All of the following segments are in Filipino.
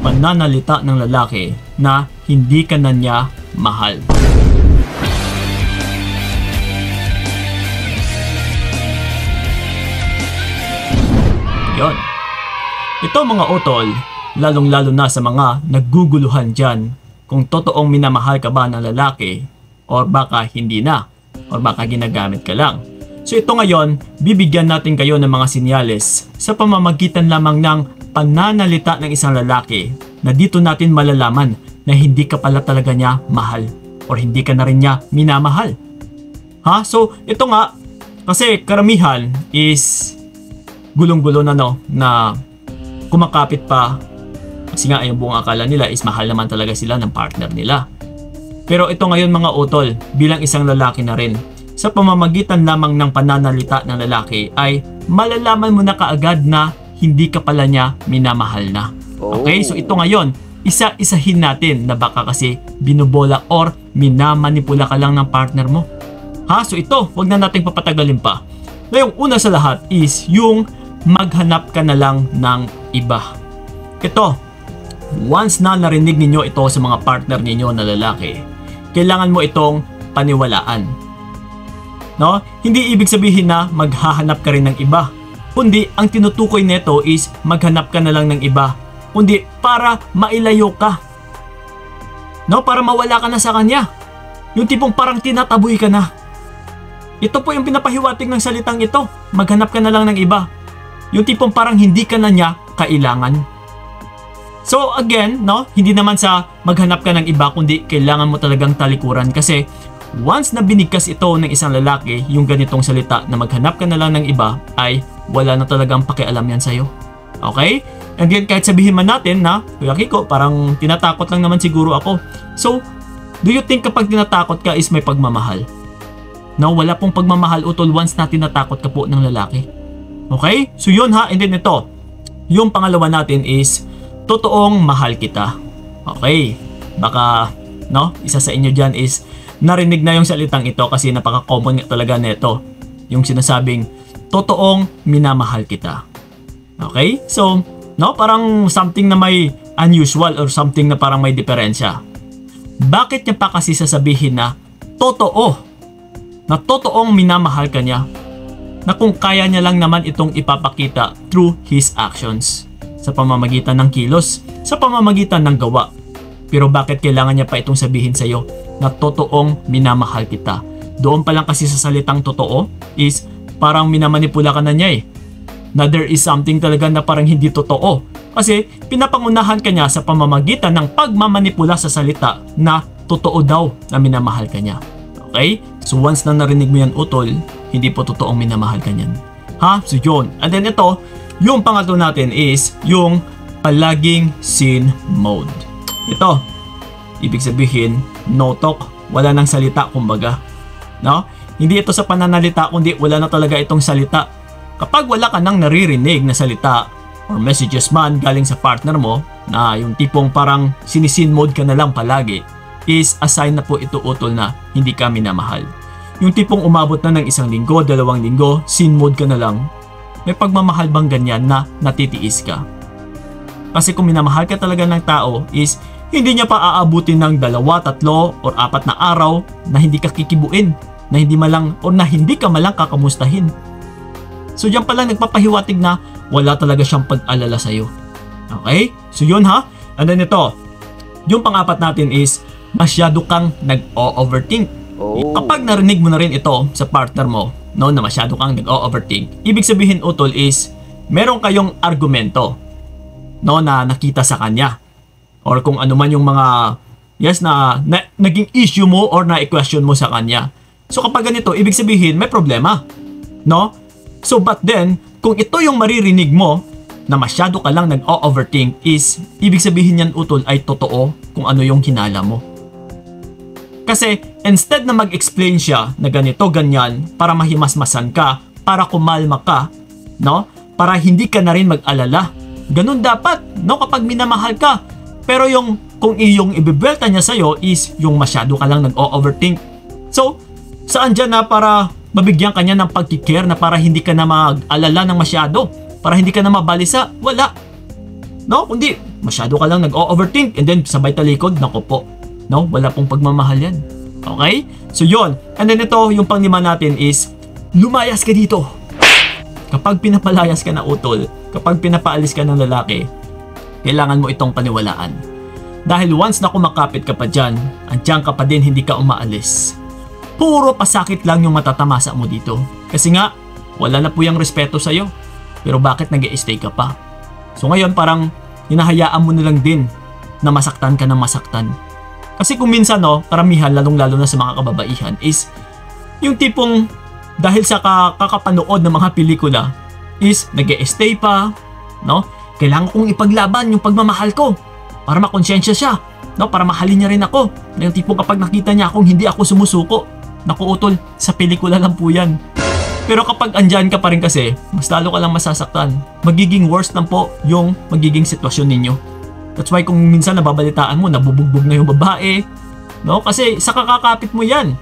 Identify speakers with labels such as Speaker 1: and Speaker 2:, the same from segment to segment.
Speaker 1: pananalita ng lalaki na hindi ka na niya mahal. Yon. Ito mga utol, lalong-lalo na sa mga nagguguluhan dyan kung totoong minamahal ka ba ng lalaki or baka hindi na or baka ginagamit ka lang. So ito ngayon, bibigyan natin kayo ng mga sinyales sa pamamagitan lamang ng pananalita ng isang lalaki na dito natin malalaman na hindi ka pala talaga niya mahal or hindi ka na rin niya minamahal. Ha? So ito nga, kasi karamihan is gulong-gulo na na kumakapit pa kasi nga yung buong akala nila is mahal naman talaga sila ng partner nila. Pero ito ngayon mga utol, bilang isang lalaki na rin, sa pamamagitan lamang ng pananalita ng lalaki ay malalaman mo na kaagad na hindi ka pala niya minamahal na. Okay? So ito ngayon, isa-isahin natin na baka kasi binubola or minamanipula ka lang ng partner mo. Ha? So ito, wag na nating papatagalin pa. Ngayong una sa lahat is yung maghanap ka na lang ng iba. Ito, once na narinig ninyo ito sa mga partner ninyo na lalaki, kailangan mo itong paniwalaan. No? Hindi ibig sabihin na maghahanap ka rin ng iba. Kundi ang tinutukoy nito is maghanap ka na lang ng iba. Kundi para mailayo ka. No? Para mawala ka na sa kanya. Yung tipong parang tinataboy ka na. Ito po yung pinapahiwatig ng salitang ito. Maghanap ka na lang ng iba. Yung tipong parang hindi ka na niya kailangan. So again, no, hindi naman sa maghanap ka ng iba kundi kailangan mo talagang talikuran kasi once na binigkas ito ng isang lalaki, yung ganitong salita na maghanap ka na lang ng iba ay wala na talagang pakialam yan sa'yo. Okay? Again, kahit sabihin man natin na, Kuya Kiko, parang tinatakot lang naman siguro ako. So, do you think kapag tinatakot ka is may pagmamahal? No, wala pong pagmamahal utol once na tinatakot ka po ng lalaki. Okay? So yun ha, and then ito, yung pangalawa natin is totoong mahal kita. Okay? Baka, no, isa sa inyo dyan is narinig na yung salitang ito kasi napaka-common talaga nito. Yung sinasabing, totoong minamahal kita. Okay? So, no, parang something na may unusual or something na parang may diferensya. Bakit niya pa kasi sasabihin na totoo? Na totoong minamahal ka niya? Na kung kaya niya lang naman itong ipapakita through his actions. Sa pamamagitan ng kilos, sa pamamagitan ng gawa. Pero bakit kailangan niya pa itong sabihin sa'yo na totoong minamahal kita? Doon pa lang kasi sa salitang totoo is parang minamanipula ka na niya eh. Na there is something talaga na parang hindi totoo. Kasi pinapangunahan ka niya sa pamamagitan ng pagmamanipula sa salita na totoo daw na minamahal ka niya. Okay? So once na narinig mo yan utol, hindi po totoong minamahal ka niyan. Ha? So yun. And then ito, yung pangatlo natin is yung palaging scene mode. Ito, ibig sabihin, no talk, wala nang salita kumbaga. No? Hindi ito sa pananalita kundi wala na talaga itong salita. Kapag wala ka nang naririnig na salita or messages man galing sa partner mo na yung tipong parang sinisin mode ka na lang palagi, is a sign na po ito utol na hindi ka minamahal. Yung tipong umabot na ng 1 linggo, 2 linggo, scene mode ka na lang, may pagmamahal bang ganyan na natitiis ka? Kasi kung minamahal ka talaga ng tao is hindi niya pa aabutin ng 2, 3 or 4 na araw na hindi ka kikibuin, na hindi malang o na hindi ka malang kakamustahin. So diyan pa lang nagpapahiwatig na wala talaga siyang pag-alala sa'yo. Okay? So yun ha. And then ito, yung pang-apat natin is masyado kang nag-o-overthink. Kapag narinig mo na rin ito sa partner mo, no, na masyado kang nag-o-overthink, ibig sabihin utol is meron kayong argumento, no, na nakita sa kanya. Or kung ano man yung mga na naging issue mo or na-question mo sa kanya. So kapag ganito, ibig sabihin may problema. No? So but then, kung ito yung maririnig mo na masyado ka lang nag-o-overthink is ibig sabihin yan utol ay totoo kung ano yung hinala mo. Kasi instead na mag-explain siya na ganito, ganyan, para mahimasmasan ka, para kumalma ka, no? Para hindi ka na rin mag-alala. Ganun dapat, no? Kapag minamahal ka. Pero kung iyong ibibelta niya sa'yo is yung masyado ka lang nag-o-overthink. So, saan dyan na para mabigyan ka niya ng pagkikare na para hindi ka na mag-alala ng masyado? Para hindi ka na mabalisa? Wala. No? Kundi Masyado ka lang nag-overthink and then sabay talikod. Nako po. No? Wala pong pagmamahal yan. Okay? So yon. And then ito, yung panglima natin is, lumayas ka dito. Kapag pinapalayas ka na utol, kapag pinapaalis ka ng lalaki, kailangan mo itong paniwalaan. Dahil once na kumakapit ka pa dyan, andyan ka pa din, hindi ka umaalis. Puro pasakit lang yung matatamasa mo dito. Kasi nga, wala na po yung respeto sa'yo. Pero bakit nag-i-stay ka pa? So ngayon parang hinahayaan mo na lang din na masaktan ka ng masaktan. Kasi kung minsan no, karamihan lalong-lalo na sa mga kababaihan is yung tipong dahil sa kakapanood ng mga pelikula is nag-e-stay pa, no? Kailangan kong ipaglaban yung pagmamahal ko para makonsensya siya, no? Para mahalin niya rin ako. Yung tipong kapag nakita niya akong hindi ako sumusuko, naku utol, sa pelikula lang po yan. Pero kapag andyan ka pa rin kasi, mas lalo ka lang masasaktan. Magiging worse lang po yung magiging sitwasyon ninyo. That's why kung minsan nababalitaan mo, nabubugbog na yung babae, no? Kasi sa kakakapit mo yan,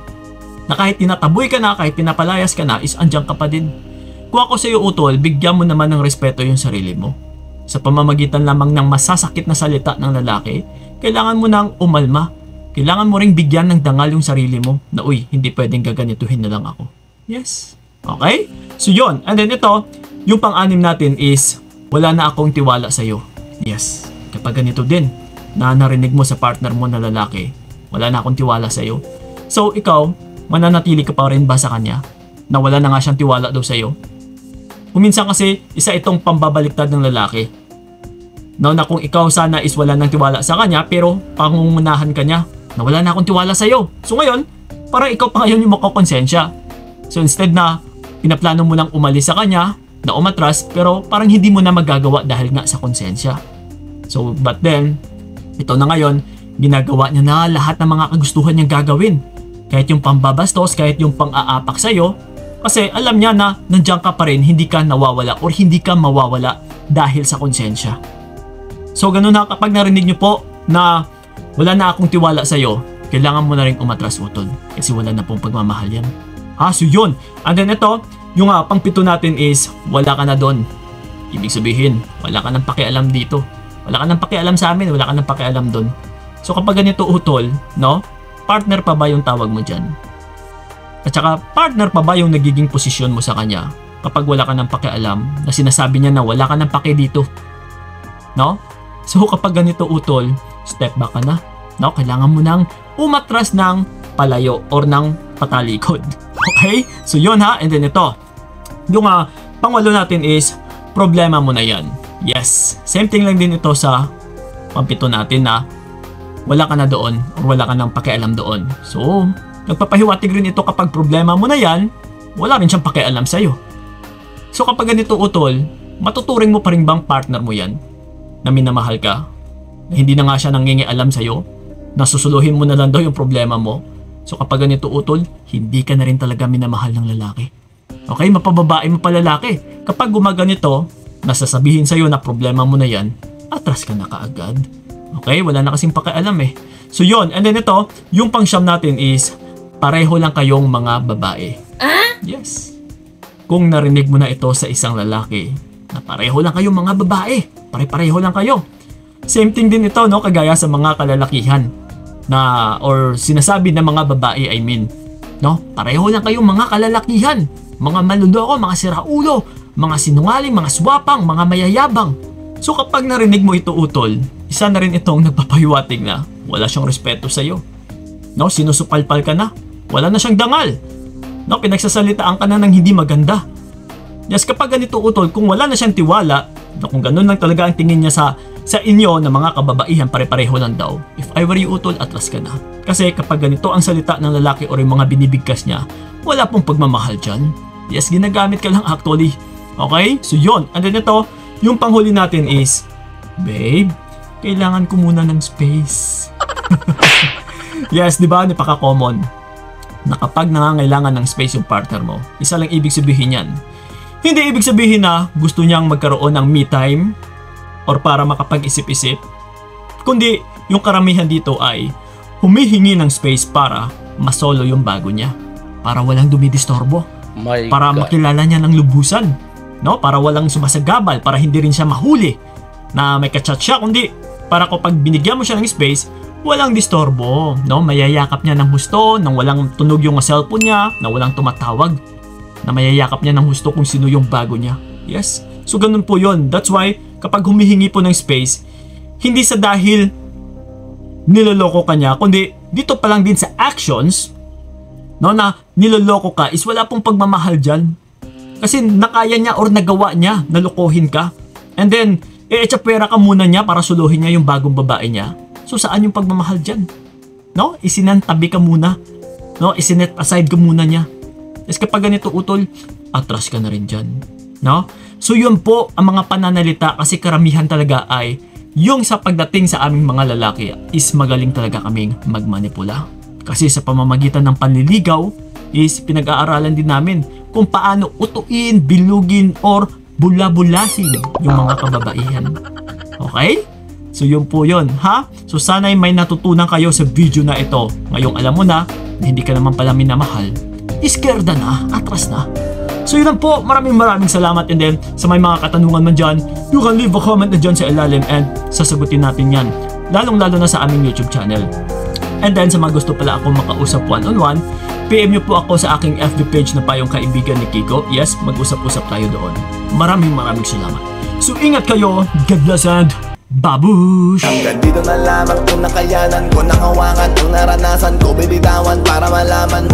Speaker 1: na kahit tinataboy ka na, kahit pinapalayas ka na, is andyan ka pa din. Kung ako sa iyo utol, bigyan mo naman ng respeto yung sarili mo. Sa pamamagitan lamang ng masasakit na salita ng lalaki, kailangan mo nang umalma. Kailangan mo ring bigyan ng dangal yung sarili mo na, uy, hindi pwedeng gaganituhin na lang ako. Yes. Okay? So yun. And then ito, yung pang-anim natin is, wala na akong tiwala sa iyo. Yes. Kapag ganito din, na narinig mo sa partner mo na lalaki, wala na akong tiwala sa iyo. So ikaw, mananatili ka pa rin ba sa kanya? Na wala na nga siyang tiwala daw sa iyo? Kuminsan kasi, isa itong pambabaliktad ng lalaki. No, na kung ikaw sana is wala nang tiwala sa kanya, pero pangungunahan ka niya, na wala na akong tiwala sa iyo. So ngayon, parang ikaw pa ngayon yung makakonsensya. So instead na pinaplano mo lang umalis sa kanya, na umatras, pero parang hindi mo na magagawa dahil nga sa konsensya. So but then, ito na ngayon, ginagawa niya na lahat ng mga kagustuhan niyang gagawin. Kahit yung pambabastos, kahit yung pang-aapak sa'yo, kasi alam niya na nandiyan ka pa rin, hindi ka nawawala or hindi ka mawawala dahil sa konsensya. So ganun na kapag narinig niyo po na wala na akong tiwala sa'yo, kailangan mo na rin umatras utol kasi wala na pong pagmamahal yan. So yun. And then ito, yung pang-pito natin is wala ka na doon. Ibig sabihin, wala ka nang pakialam dito. Wala ka nang pakialam sa amin, wala ka nang pakialam doon. So kapag ganito utol, no? Partner pa ba yung tawag mo dyan? At saka partner pa ba yung nagiging posisyon mo sa kanya kapag wala ka nang pakialam na sinasabi niya na wala ka nang paki dito? No? So kapag ganito utol, step back ka na. No? Kailangan mo nang umatras ng palayo or ng patalikod. Okay? So yun ha. And then ito. Yung pangwalo natin is problema mo na yan. Yes. Same thing lang din ito sa pampito natin na wala ka na doon or wala ka nang pakialam doon. So, nagpapahiwatig rin ito kapag problema mo na yan, wala rin siyang pakialam sa'yo. So kapag ganito utol, matuturing mo pa rin bang partner mo yan na minamahal ka? Na hindi na nga siya nangingialam sa'yo? Nasusuluhin mo na lang daw yung problema mo? So kapag ganito utol, hindi ka na rin talaga minamahal ng lalaki. Okay, mapababae mo pa lalaki. Kapag gumaganito, nasasabihin sa'yo na problema mo na yan, atras ka na kaagad. Okay, wala na kasing pakialam eh. So yon, and then ito, yung pang-siyam natin is pareho lang kayong mga babae. Yes. Kung narinig mo na ito sa isang lalaki, na pareho lang kayong mga babae, pare-pareho lang kayo. Same thing din ito, no, kagaya sa mga kalalakihan na or sinasabi ng mga babae, I mean, no, pareho lang kayong mga kalalakihan, mga maluloko, mga siraulo, mga sinungaling, mga swapang, mga mayayabang. So kapag narinig mo ito utol, isa na rin itong nagpapahiwatig na wala siyang respeto sa iyo. No, sinusupalpal ka na. Wala na siyang dangal. No, pinagsasalitaan ka na ng hindi maganda. Yes, kapag ganito utol, kung wala na siyang tiwala, no, kung ganun lang talaga ang tingin niya sa inyo na mga kababaihan, pare-pareho lang daw. If I were you utol, atras ka na. Kasi kapag ganito ang salita ng lalaki o yung mga binibigkas niya, wala pong pagmamahal dyan. Yes, ginagamit ka lang actually. Okay? So yun. And then ito, yung panghuli natin is, babe, kailangan ko muna ng space. Yes, di ba? Napaka-common na kapag nangangailangan ng space yung partner mo, isa lang ibig sabihin yan. Hindi ibig sabihin na gusto niyang magkaroon ng me time or para makapag-isip-isip. Kundi yung karamihan dito ay humihingi ng space para masolo yung bago niya. Para walang dumidistorbo. Para makilala niya ng lubusan. No? Para walang sumasagabal, para hindi rin siya mahuli na may kachat siya, kundi para kapag binigyan mo siya ng space, walang distorbo, no? Mayayakap niya ng husto, nang walang tunog yung cellphone niya, na walang tumatawag, na mayayakap niya ng husto kung sino yung bago niya. Yes? So ganun po yun. That's why, kapag humihingi po ng space, hindi sa dahil niloloko ka niya, kundi dito pa lang din sa actions, no, na niloloko ka is wala pong pagmamahal dyan. Kasi nakaya niya or nagawa niya na lokohin ka. And then, etsapwera ka muna niya para suluhin niya yung bagong babae niya. So saan yung pagmamahal dyan? No? Isinantabi ka muna. No? Isinet aside ka muna niya. Tapos kapag ganito utol, atras ka na rin dyan. No? So yun po ang mga pananalita kasi karamihan talaga ay yung sa pagdating sa aming mga lalaki is magaling talaga kaming magmanipula. Kasi sa pamamagitan ng panliligaw is pinag-aaralan din namin kung paano utuin, bilugin, or bula-bulahin yung mga kababaihan. Okay? So yun po yun, ha? So sana'y may natutunan kayo sa video na ito. Ngayong alam mo na hindi ka naman pala minamahal. Iskerda na, atras na. So yun lang po, maraming salamat. And then sa may mga katanungan man dyan, you can leave a comment na dyan sa ilalim and sasagutin natin yan. Lalong-lalo na sa aming YouTube channel. And then sa mga gusto pala ako makausap one-on-one, PM nyo po ako sa aking FB page na Payong Kaibigan ni Kiko. Yes, mag-usap-usap tayo doon. Maraming salamat. So ingat kayo, God bless and babush!
Speaker 2: Hanggang dito na lamang itong nakayanan ko, nakawangan ang naranasan ko, bibitawan para malaman